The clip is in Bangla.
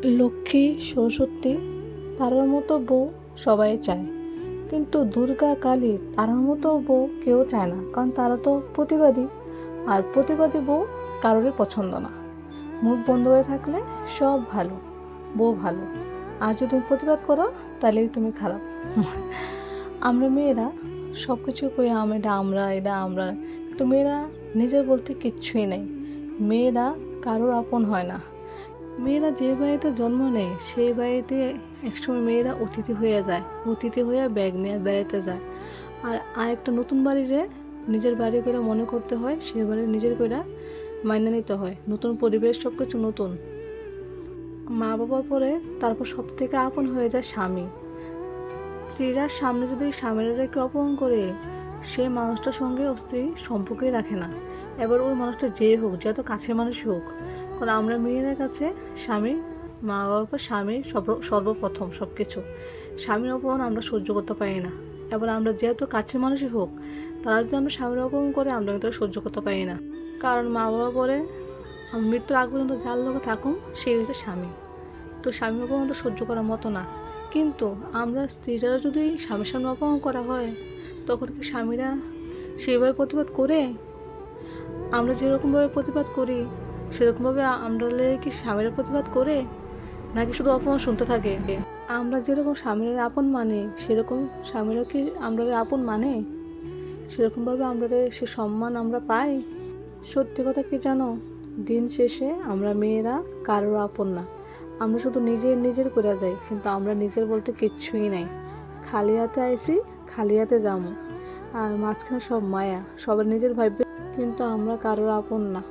লক্ষ্মী, সরস্বতী তারার মতো বউ সবাই চায়, কিন্তু দুর্গা, কালী তারার মতো বউ কেউ চায় না, কারণ তারা তো প্রতিবাদী। আর প্রতিবাদী বউ কারোরই পছন্দ না। মুখ বন্ধ হয়ে থাকলে সব ভালো, বউ ভালো। আর যদি তুমি প্রতিবাদ করো তাহলেই তুমি খারাপ। আমরা মেয়েরা সব কিছু করি, এটা আমরা, কিন্তু মেয়েরা নিজের বলতে কিচ্ছুই নেই। মেয়েরা কারোর আপন হয় না। মেয়েরা যে বাড়িতে জন্ম নেয় সেই বাড়িতে একসময় মেয়েরা অতিথি হয়ে যায়, অতিথি হয়ে ব্যাগ নিয়ে বেড়াতে যায়। আর আরেকটা নতুন বাড়িরে নিজের বাড়ি করে মনে করতে হয়, সে বাড়ি নিজের করে মাইনে নিতে হয়। নতুন পরিবেশ, সব কিছু নতুন। মা বাবার পরে তারপর সব থেকে আপন হয়ে যায় স্বামী। স্ত্রীরা সামনে যদি স্বামীরা একটু অপমান করে, সে মানুষটার সঙ্গে ও স্ত্রী সম্পর্কই রাখে না। এবার ওই মানুষটা যে হোক, যত কাছের মানুষ হোক, কারণ আমরা মেয়েদের কাছে স্বামী, মা বাবার পর স্বামী সর্বপ্রথম সব কিছু। স্বামীর অপমান আমরা সহ্য করতে পারি না। এবার আমরা যেহেতু কাছের মানুষই হোক, তারা যদি আমরা স্বামীর অপমান করে, আমরা কিন্তু সহ্য করতে পারি না। কারণ মা বাবা পরে মৃত্যুর আগ পর্যন্ত যার লোকে থাকুন সেই হচ্ছে স্বামী। তো স্বামীর অপমান তো সহ্য করার মতো না। কিন্তু আমরা স্ত্রীরা যদি স্বামীর সামনে অপমান করা হয়, তখন কি স্বামীরা সেইভাবে প্রতিবাদ করে? আমরা যেরকমভাবে প্রতিবাদ করি সেরকমভাবে আমরা কি স্বামীরা প্রতিবাদ করে, নাকি শুধু অপমান শুনতে থাকে? আমরা যেরকম স্বামীরা আপন মানে, সেরকম স্বামীরা কি আমরা আপন মানে? সেরকমভাবে আমরা সে সম্মান আমরা পাই? সত্যি কথা কি জানো, দিন শেষে আমরা মেয়েরা কারোর আপন না। আমরা শুধু নিজের করে যাই, কিন্তু আমরা নিজের বলতে কিচ্ছুই নাই। খালি হাতে আইসি, খালি হাতে যাবো। আর মাঝখানে সব মায়া, সবার নিজের ভাববে, কিন্তু আমরা কারোর আপন না।